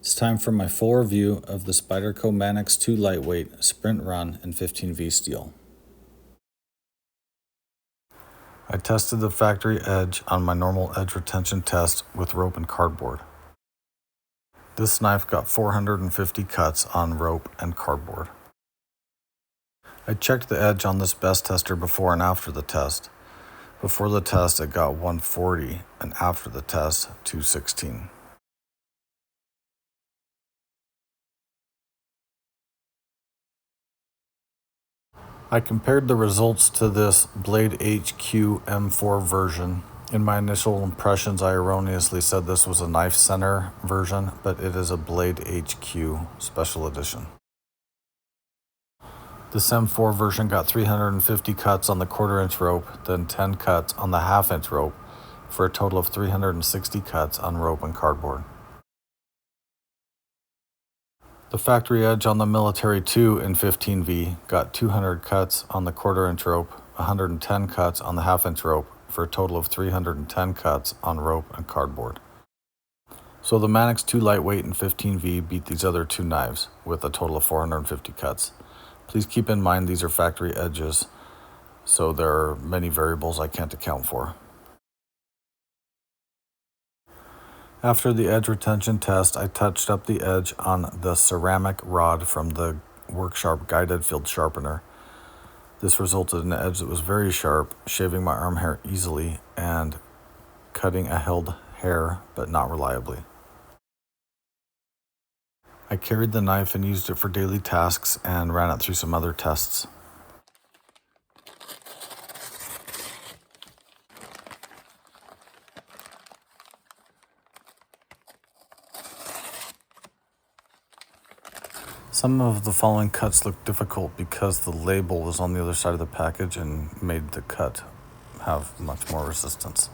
It's time for my full review of the Spyderco Manix 2 Lightweight Sprint Run in 15V steel. I tested the factory edge on my normal edge retention test with rope and cardboard. This knife got 450 cuts on rope and cardboard. I checked the edge on this best tester before and after the test. Before the test it got 140 and after the test 216. I compared the results to this Blade HQ M4 version. In my initial impressions, I erroneously said this was a knife center version, but it is a Blade HQ special edition. This M4 version got 350 cuts on the 1/4 inch rope, then 10 cuts on the 1/2 inch rope, for a total of 360 cuts on rope and cardboard. The factory edge on the Military 2 in 15V got 200 cuts on the 1/4 inch rope, 110 cuts on the 1/2 inch rope, for a total of 310 cuts on rope and cardboard. So the Manix 2 Lightweight in 15V beat these other two knives with a total of 450 cuts. Please keep in mind these are factory edges, so there are many variables I can't account for. After the edge retention test, I touched up the edge on the ceramic rod from the WorkSharp guided field sharpener. This resulted in an edge that was very sharp, shaving my arm hair easily and cutting a held hair, but not reliably. I carried the knife and used it for daily tasks and ran it through some other tests. Some of the following cuts look difficult because the label was on the other side of the package and made the cut have much more resistance.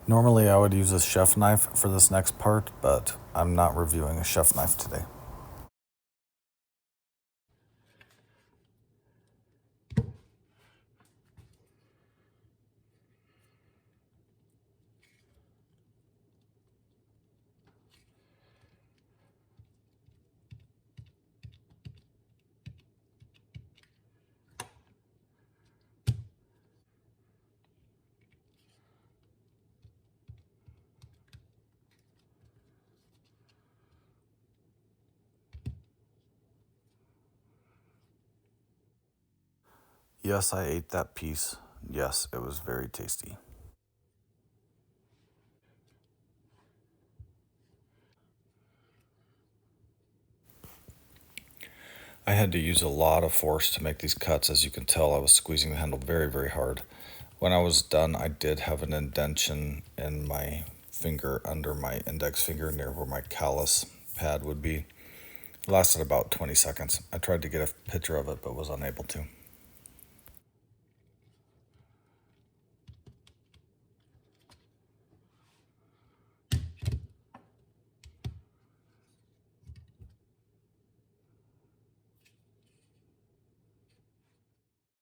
Normally I would use a chef knife for this next part, but I'm not reviewing a chef knife today. Yes, I ate that piece. Yes, it was very tasty. I had to use a lot of force to make these cuts. As you can tell, I was squeezing the handle very, very hard. When I was done, I did have an indentation in my finger under my index finger near where my callus pad would be. It lasted about 20 seconds. I tried to get a picture of it, but was unable to.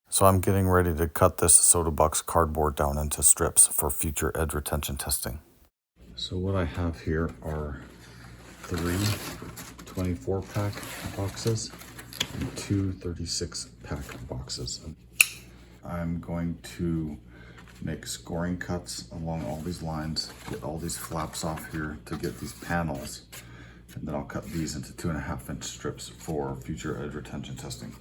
So I'm getting ready to cut this soda box cardboard down into strips for future edge retention testing. So what I have here are 3 24-pack boxes and 2 36-pack boxes. I'm going to make scoring cuts along all these lines, get all these flaps off here to get these panels, and then I'll cut these into 2.5-inch strips for future edge retention testing.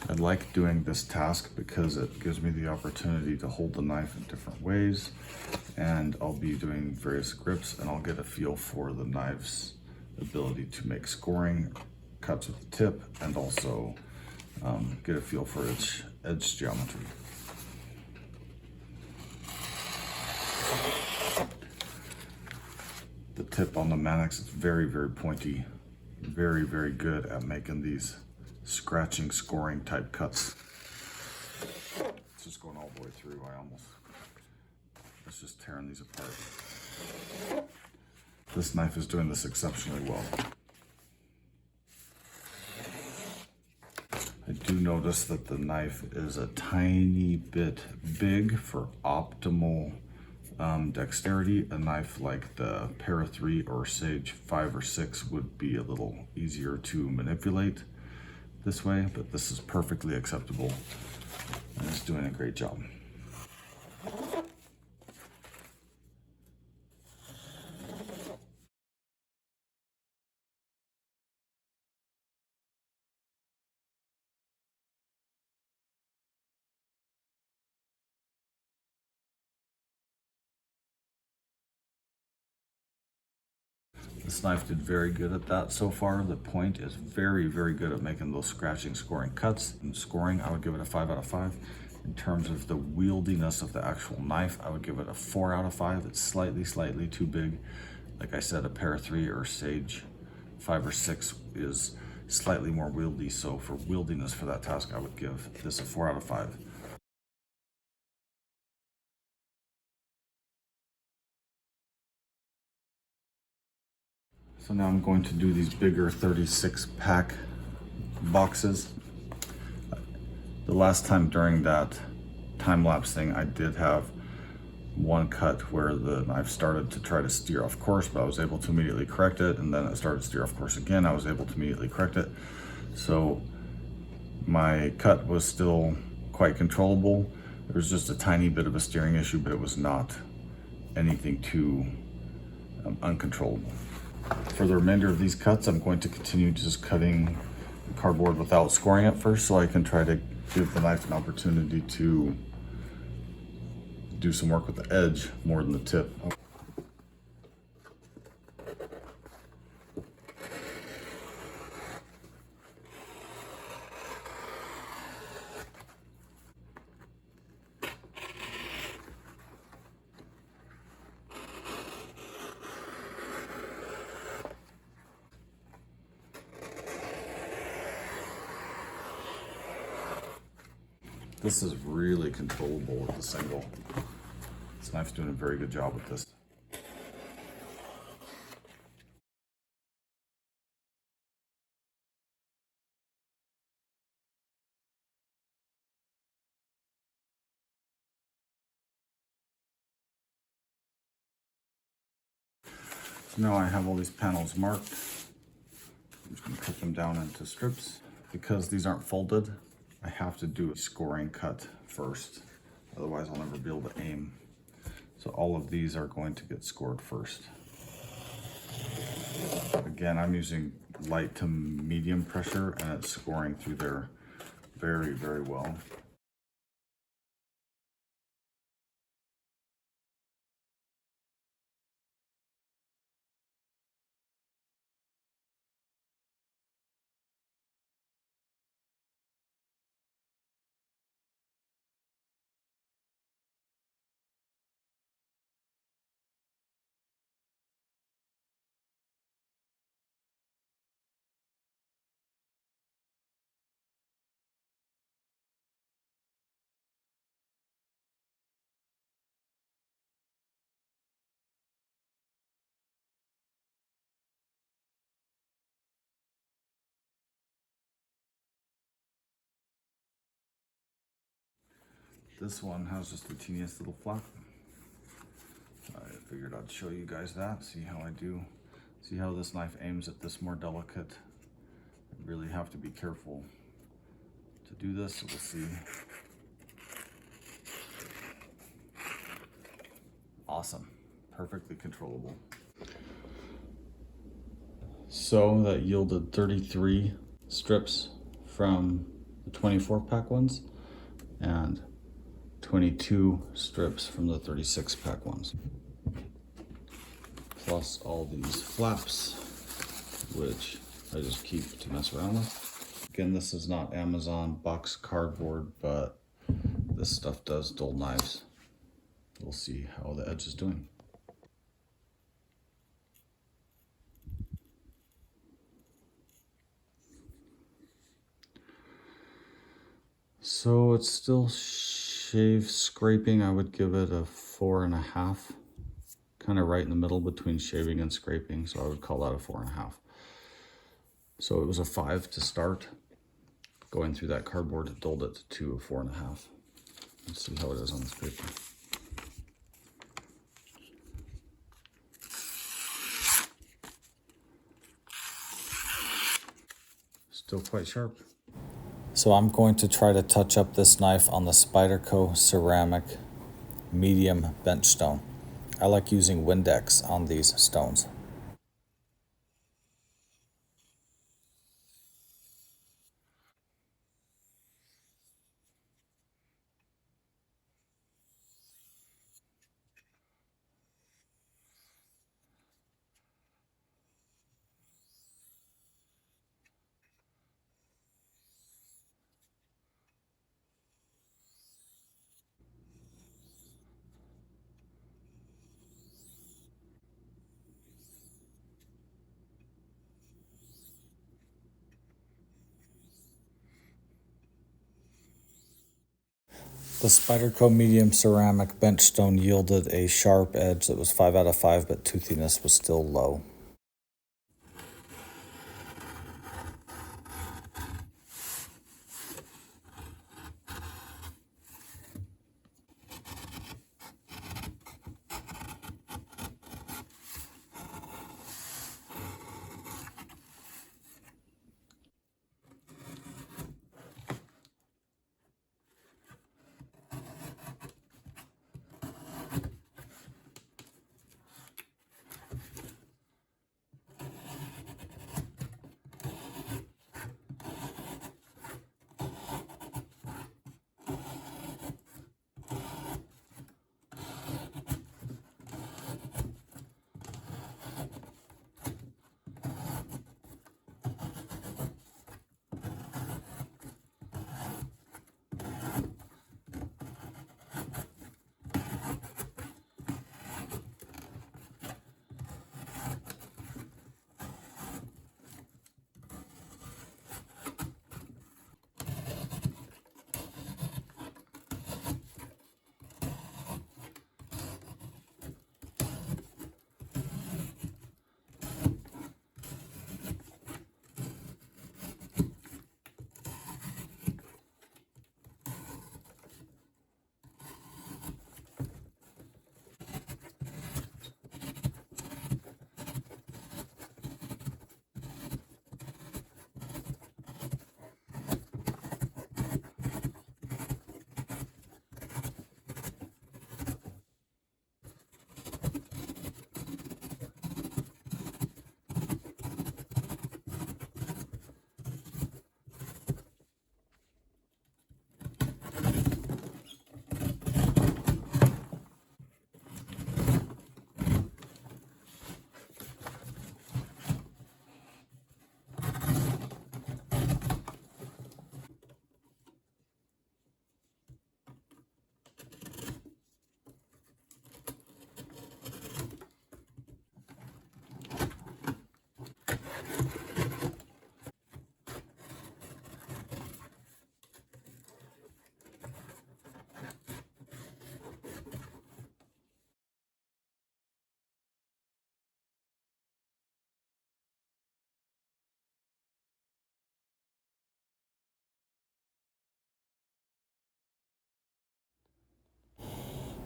I like doing this task because it gives me the opportunity to hold the knife in different ways, and I'll be doing various grips and I'll get a feel for the knife's ability to make scoring cuts with the tip, and also get a feel for its edge geometry. The tip on the Manix is very, very pointy, very, very good at making these scratching, scoring type cuts. It's just going all the way through. It's just tearing these apart. This knife is doing this exceptionally well. I do notice that the knife is a tiny bit big for optimal dexterity. A knife like the Para 3 or Sage 5 or 6 would be a little easier to manipulate this way, but this is perfectly acceptable and it's doing a great job. This knife did very good at that so far. The point is very, very good at making those scratching, scoring cuts. In scoring, I would give it a 5 out of 5. In terms of the wieldiness of the actual knife, I would give it a 4 out of 5. It's slightly too big. Like I said, a Para 3 or Sage 5 or 6 is slightly more wieldy. So for wieldiness for that task, I would give this a 4 out of 5. So now I'm going to do these bigger 36 pack boxes. The last time during that time-lapse thing, I did have one cut where the knife started to try to steer off course, but I was able to immediately correct it, and then it started to steer off course again. I was able to immediately correct it. So my cut was still quite controllable. There was just a tiny bit of a steering issue, but it was not anything too uncontrollable. For the remainder of these cuts, I'm going to continue just cutting cardboard without scoring it first, so I can try to give the knife an opportunity to do some work with the edge more than the tip. This is really controllable with the single. This knife's doing a very good job with this. So now I have all these panels marked. I'm just going to cut them down into strips. Because these aren't folded, I have to do a scoring cut first. Otherwise I'll never be able to aim. So all of these are going to get scored first. Again, I'm using light to medium pressure and it's scoring through there very, very well. This one has just the teeniest little flap. I figured I'd show you guys that, see how I do. See how this knife aims at this more delicate. I really have to be careful to do this, so we'll see. awesome. Perfectly controllable. So that yielded 33 strips from the 24 pack ones and 22 strips from the 36 pack ones. Plus all these flaps, which I just keep to mess around with. Again, this is not Amazon box cardboard, but this stuff does dull knives. We'll see how the edge is doing. So it's still shave scraping. I would give it a 4.5, kind of right in the middle between shaving and scraping. So I would call that a 4.5. So it was a 5 to start. Going through that cardboard, it dulled it to a 4.5. Let's see how it is on this paper. Still quite sharp. So I'm going to try to touch up this knife on the Spyderco ceramic medium bench stone. I like using Windex on these stones. The Spyderco medium ceramic bench stone yielded a sharp edge that was 5 out of 5, but toothiness was still low.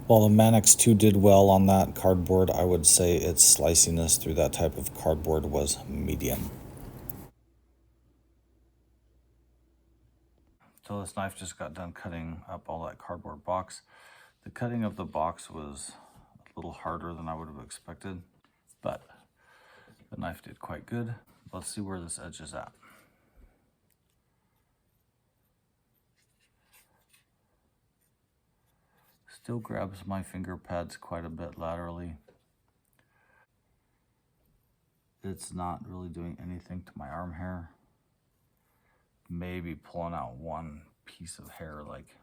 While the Manix 2 did well on that cardboard, I would say its sliciness through that type of cardboard was medium. So this knife just got done cutting up all that cardboard box. The cutting of the box was a little harder than I would have expected, but the knife did quite good. Let's see where this edge is at. Still grabs my finger pads quite a bit laterally. It's not really doing anything to my arm hair. Maybe pulling out one piece of hair, like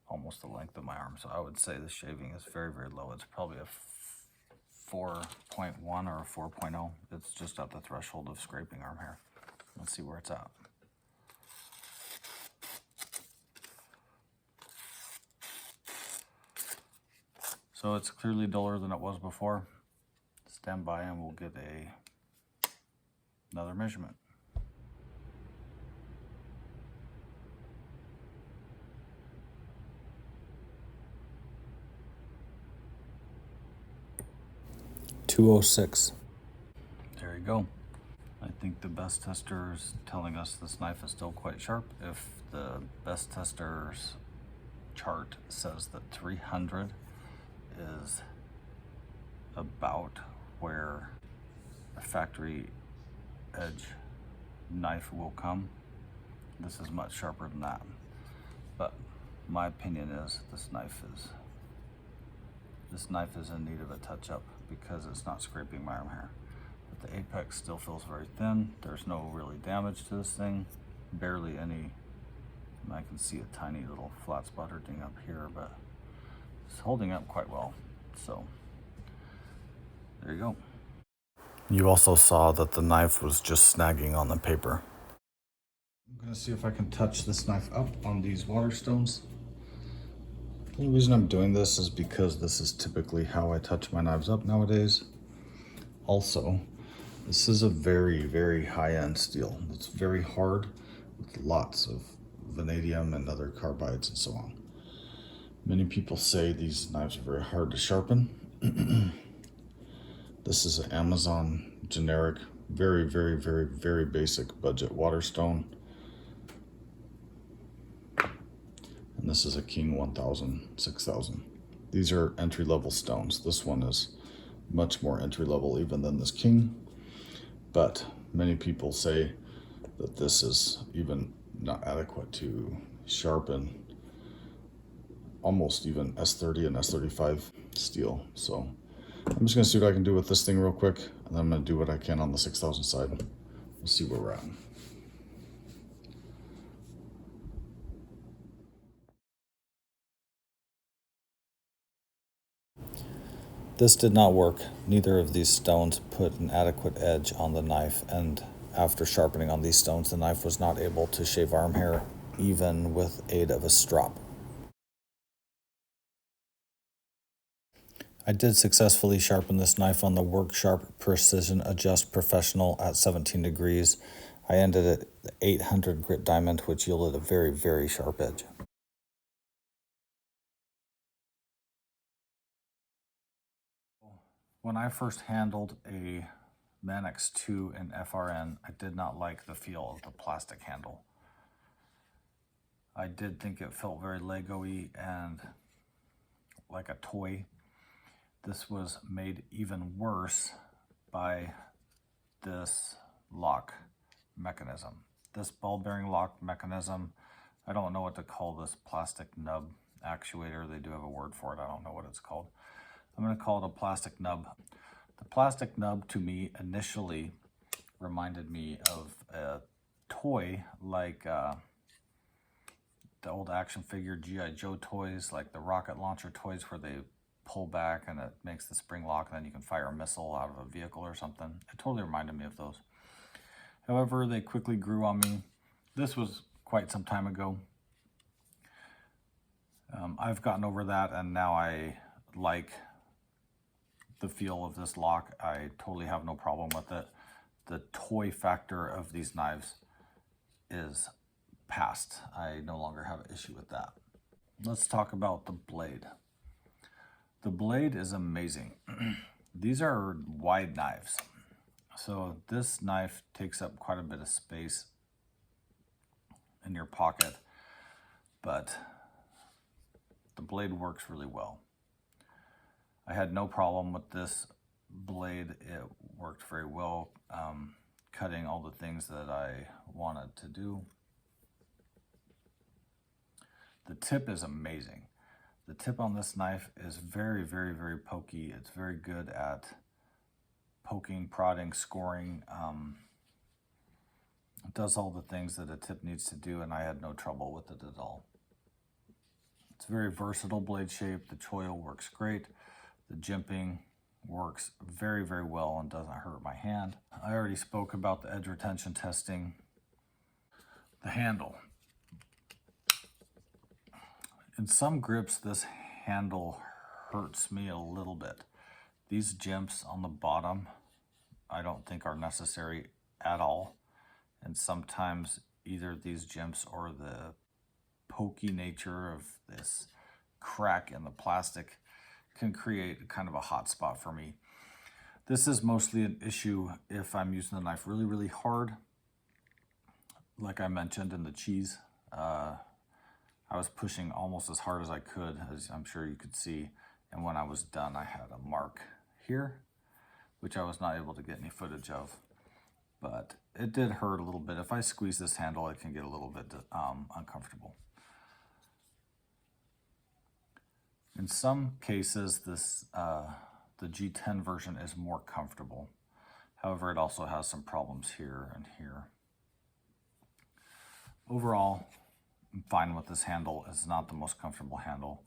almost the length of my arm. So I would say the shaving is very, very low. It's probably a 4.1 or a 4.0. It's just at the threshold of scraping arm hair. Let's see where it's at. So it's clearly duller than it was before. Stand by and we'll get another measurement. .206. There you go. I think the best tester is telling us this knife is still quite sharp. If the best tester's chart says that 300 is about where a factory edge knife will come, this is much sharper than that. But my opinion is this knife is in need of a touch-up because it's not scraping my arm hair. But the apex still feels very thin. There's no really damage to this thing, barely any. I can see a tiny little flat spot or ding up here, but it's holding up quite well. So there you go. You also saw that the knife was just snagging on the paper. I'm gonna see if I can touch this knife up on these water stones. The only reason I'm doing this is because this is typically how I touch my knives up nowadays. Also, this is a very, very high-end steel. It's very hard with lots of vanadium and other carbides and so on. Many people say these knives are very hard to sharpen. This is an Amazon generic, very, very, very, very basic budget water stone. And this is a King 1000, 6000. These are entry-level stones. This one is much more entry-level even than this King. But many people say that this is even not adequate to sharpen almost even S30 and S35 steel. So I'm just gonna see what I can do with this thing real quick, and then I'm gonna do what I can on the 6000 side. We'll see where we're at. This did not work. Neither of these stones put an adequate edge on the knife, and after sharpening on these stones, the knife was not able to shave arm hair, even with aid of a strop. I did successfully sharpen this knife on the Work Sharp Precision Adjust Professional at 17 degrees. I ended at 800 grit diamond, which yielded a very, very sharp edge. When I first handled a Manix 2 in FRN, I did not like the feel of the plastic handle. I did think it felt very Lego-y and like a toy. This was made even worse by this lock mechanism. This ball bearing lock mechanism, I don't know what to call this plastic nub actuator. They do have a word for it. I don't know what it's called. I'm going to call it a plastic nub. The plastic nub to me initially reminded me of a toy like the old action figure G.I. Joe toys, like the rocket launcher toys where they pull back and it makes the spring lock and then you can fire a missile out of a vehicle or something. It totally reminded me of those. However, they quickly grew on me. This was quite some time ago. I've gotten over that and now I like the feel of this lock. I totally have no problem with it. The toy factor of these knives is past. I no longer have an issue with that. Let's talk about the blade. The blade is amazing. These are wide knives. So this knife takes up quite a bit of space in your pocket, but the blade works really well. I had no problem with this blade. It worked very well, cutting all the things that I wanted to do. The tip is amazing. The tip on this knife is very, very, very pokey. It's very good at poking, prodding, scoring. It does all the things that a tip needs to do, and I had no trouble with it at all. It's a very versatile blade shape. The choil works great. The jimping works very, very well and doesn't hurt my hand. I already spoke about the edge retention testing. The handle. In some grips, this handle hurts me a little bit. These jimps on the bottom, I don't think are necessary at all. And sometimes either these jimps or the pokey nature of this crack in the plastic can create kind of a hot spot for me. This is mostly an issue if I'm using the knife really, really hard. Like I mentioned in the cheese, I was pushing almost as hard as I could, as I'm sure you could see. And when I was done, I had a mark here, which I was not able to get any footage of. But it did hurt a little bit. If I squeeze this handle, it can get a little bit uncomfortable. In some cases, this the G10 version is more comfortable. However, it also has some problems here and here. Overall, I'm fine with this handle. It's not the most comfortable handle.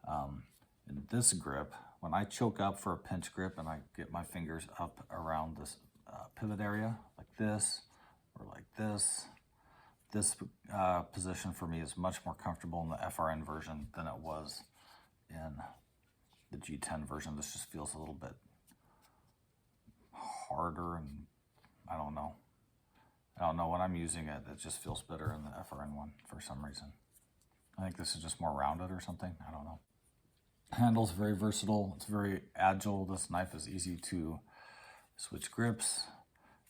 In this grip, when I choke up for a pinch grip and I get my fingers up around this pivot area, like this or like this position for me is much more comfortable in the FRN version than it was in the G10 version. This just feels a little bit harder, and I don't know. When I'm using it, it just feels better in the FRN one for some reason. I think this is just more rounded or something. I don't know. Handle's very versatile. It's very agile. This knife is easy to switch grips.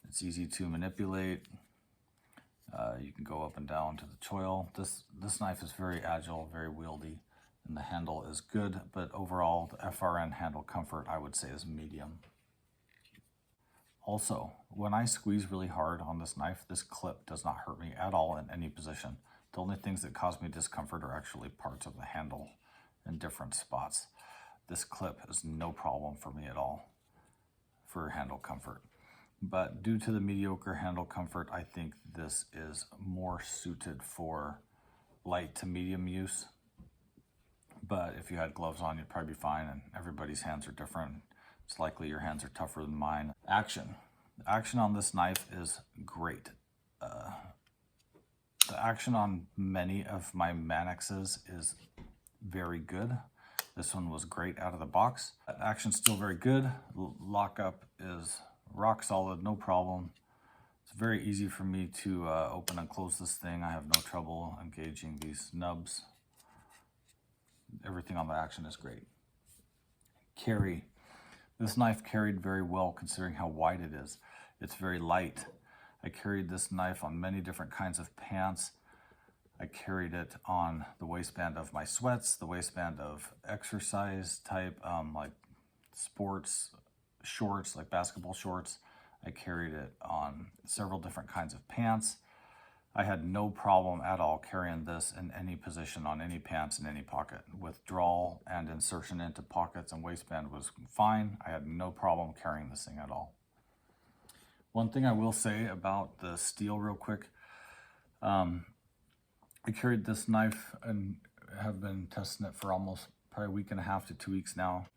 It's easy to manipulate. You can go up and down to the choil. This knife is very agile, very wieldy, and the handle is good, but overall the FRN handle comfort I would say is medium. Also, when I squeeze really hard on this knife, this clip does not hurt me at all in any position. The only things that cause me discomfort are actually parts of the handle in different spots. This clip is no problem for me at all for handle comfort. But due to the mediocre handle comfort, I think this is more suited for light to medium use. But if you had gloves on, you'd probably be fine, and everybody's hands are different. It's likely your hands are tougher than mine. Action. The action on this knife is great. The action on many of my Manixes is very good. This one was great out of the box. Action's still very good. Lockup is rock solid, no problem. It's very easy for me to open and close this thing. I have no trouble engaging these nubs. Everything on the action is great. Carry. This knife carried very well considering how wide it is. It's very light. I carried this knife on many different kinds of pants. I carried it on the waistband of my sweats, the waistband of exercise type, like sports shorts, like basketball shorts. I carried it on several different kinds of pants. I had no problem at all carrying this in any position on any pants in any pocket. Withdrawal and insertion into pockets and waistband was fine. I had no problem carrying this thing at all. One thing I will say about the steel real quick, I carried this knife and have been testing it for almost probably a week and a half to 2 weeks now.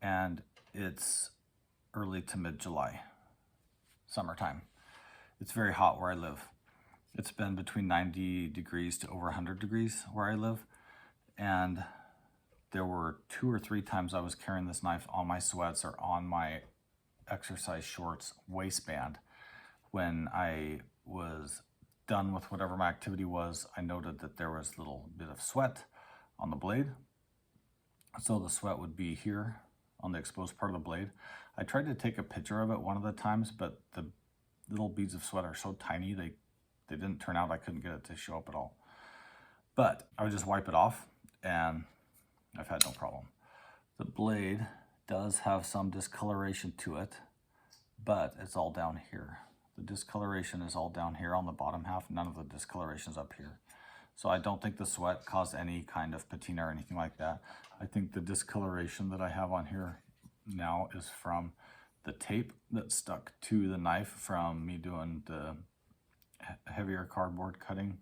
And it's early to mid-July, summertime. It's very hot where I live. It's been between 90 degrees to over 100 degrees where I live. And there were 2 or 3 times I was carrying this knife on my sweats or on my exercise shorts waistband. When I was done with whatever my activity was, I noted that there was a little bit of sweat on the blade. So the sweat would be here on the exposed part of the blade. I tried to take a picture of it one of the times, but the little beads of sweat are so tiny, they didn't turn out. I couldn't get it to show up at all. But I would just wipe it off and I've had no problem. The blade does have some discoloration to it, but it's all down here. The discoloration is all down here on the bottom half, none of the discoloration's up here. So I don't think the sweat caused any kind of patina or anything like that. I think the discoloration that I have on here now is from the tape that stuck to the knife from me doing the heavier cardboard cutting.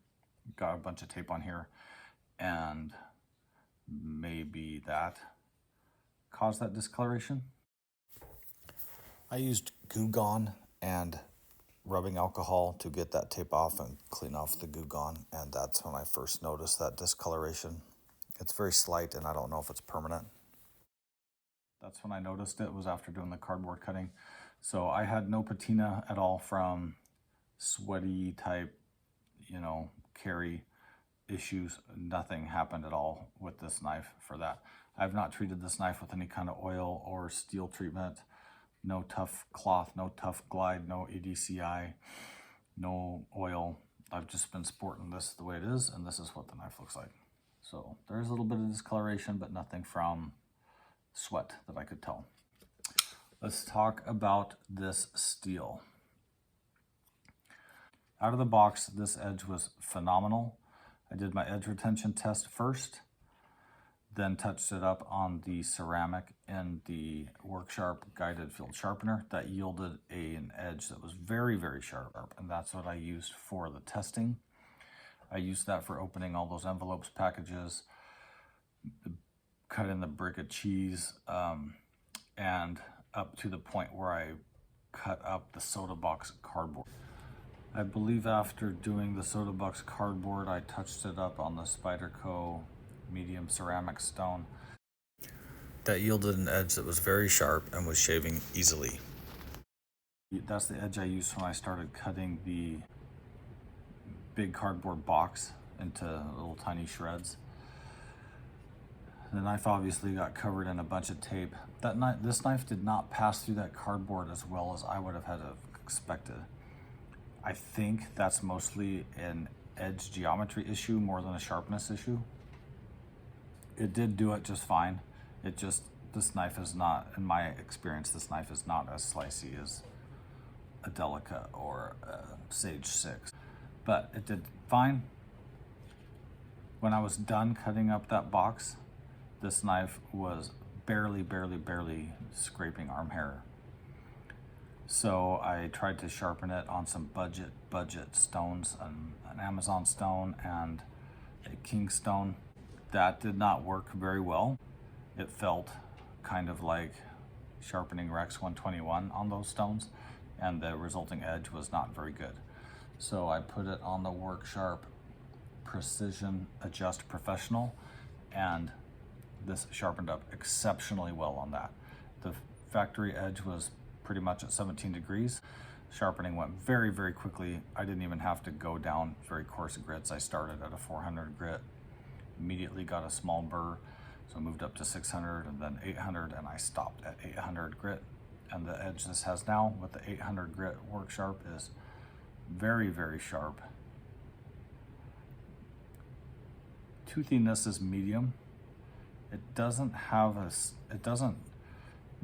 Got a bunch of tape on here, and maybe that caused that discoloration. I used Goo Gone and rubbing alcohol to get that tape off and clean off the Goo Gone, and that's when I first noticed that discoloration. It's very slight, and I don't know if it's permanent. That's when I noticed it, was after doing the cardboard cutting. So I had no patina at all from sweaty type, carry issues. Nothing happened at all with this knife for that. I've not treated this knife with any kind of oil or steel treatment. No tough cloth, no tough glide, no EDCI, no oil. I've just been sporting this the way it is, and this is what the knife looks like. So there's a little bit of discoloration, but nothing from sweat that I could tell. Let's talk about this steel. Out of the box, this edge was phenomenal. I did my edge retention test first, then touched it up on the ceramic in the WorkSharp guided field sharpener. That yielded an edge that was very, very sharp, and that's what I used for the testing. I used that for opening all those envelopes, packages, cut in the brick of cheese, and up to the point where I cut up the soda box cardboard. I believe after doing the soda box cardboard, I touched it up on the Spyderco medium ceramic stone. That yielded an edge that was very sharp and was shaving easily. That's the edge I used when I started cutting the big cardboard box into little tiny shreds. The knife obviously got covered in a bunch of tape. This knife did not pass through that cardboard as well as I would have had expected. I think that's mostly an edge geometry issue more than a sharpness issue. It did do it just fine. This knife is not, in my experience, this knife is not as slicey as a Delica or a Sage 6. But it did fine. When I was done cutting up that box, this knife was barely scraping arm hair. So I tried to sharpen it on some budget stones, an Amazon stone and a king stone. That did not work very well. It felt kind of like sharpening Rex 121 on those stones, and the resulting edge was not very good. So I put it on the WorkSharp Precision Adjust Professional, and this sharpened up exceptionally well on that. The factory edge was pretty much at 17 degrees. Sharpening went very quickly. I didn't even have to go down very coarse grits. I started at a 400 grit, immediately got a small burr, so I moved up to 600 and then 800, and I stopped at 800 grit. And the edge this has now with the 800 grit WorkSharp is very sharp. Toothiness is medium.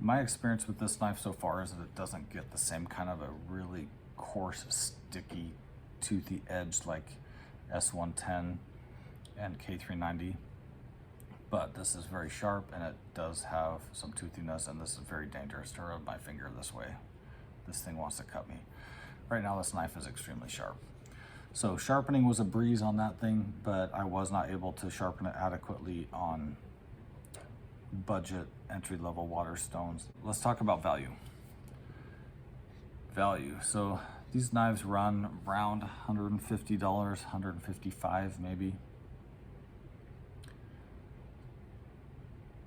My experience with this knife so far is that it doesn't get the same kind of a really coarse, sticky, toothy edge like S110 and K390. But this is very sharp, and it does have some toothiness, and this is very dangerous to rub my finger this way. This thing wants to cut me. Right now this knife is extremely sharp. So sharpening was a breeze on that thing, but I was not able to sharpen it adequately on budget entry-level water stones. Let's talk about value. So these knives run around $150, $155 maybe.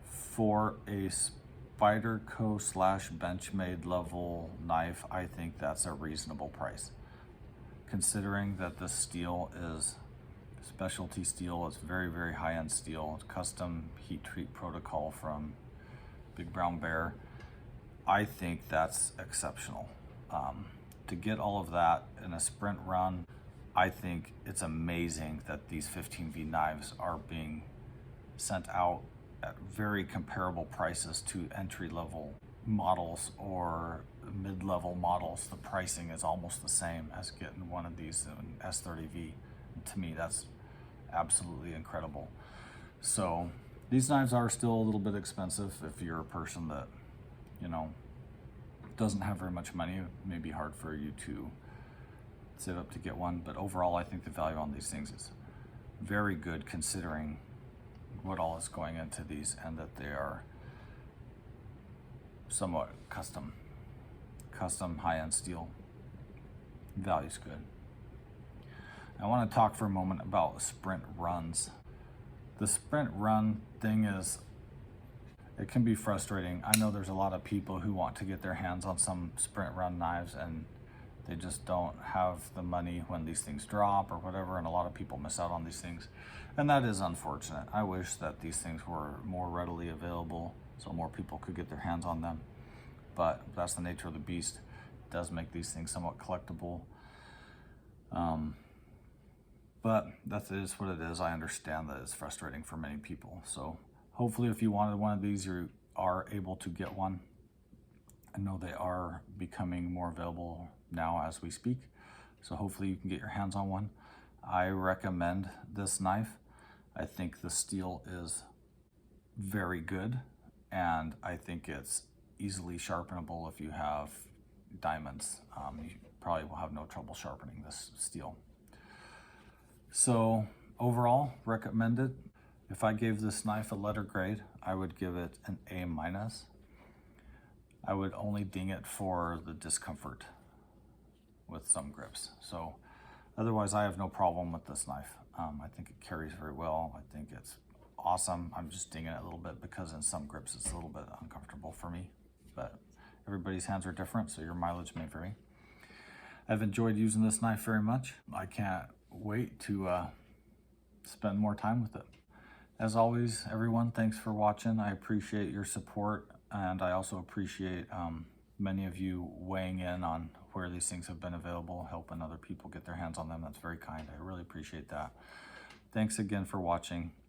For a Spyderco / Benchmade level knife, I think that's a reasonable price. Considering that this steel is specialty steel, it's very high-end steel, it's custom heat treat protocol from Big Brown Bear, I think that's exceptional. To get all of that in a sprint run, I think it's amazing that these 15V knives are being sent out at very comparable prices to entry-level models or mid-level models. The pricing is almost the same as getting one of these in S30V. And to me, that's absolutely incredible. So these knives are still a little bit expensive. If you're a person that, you know, doesn't have very much money, it may be hard for you to save up to get one, but overall I think the value on these things is very good considering what all is going into these, and that they are somewhat custom high-end steel. Value's good. I want to talk for a moment about sprint runs. The sprint run thing is, it can be frustrating. I know there's a lot of people who want to get their hands on some sprint run knives and they just don't have the money when these things drop or whatever, and a lot of people miss out on these things, and that is unfortunate. I wish that these things were more readily available so more people could get their hands on them, but that's the nature of the beast. It does make these things somewhat collectible, but that is what it is. I understand that it's frustrating for many people, so hopefully if you wanted one of these, you are able to get one. I know they are becoming more available now as we speak, so hopefully you can get your hands on one. I recommend this knife. I think the steel is very good, and I think it's easily sharpenable if you have diamonds. You probably will have no trouble sharpening this steel. So overall, recommend it. If I gave this knife a letter grade, I would give it an A-. I would only ding it for the discomfort with some grips. So otherwise, I have no problem with this knife. I think it carries very well. I think it's awesome. I'm just dinging it a little bit because in some grips it's a little bit uncomfortable for me, but everybody's hands are different, so your mileage may vary. I've enjoyed using this knife very much. I can't wait to spend more time with it. As always, everyone, thanks for watching. I appreciate your support, and I also appreciate many of you weighing in on where these things have been available, helping other people get their hands on them. That's very kind. I really appreciate that. Thanks again for watching.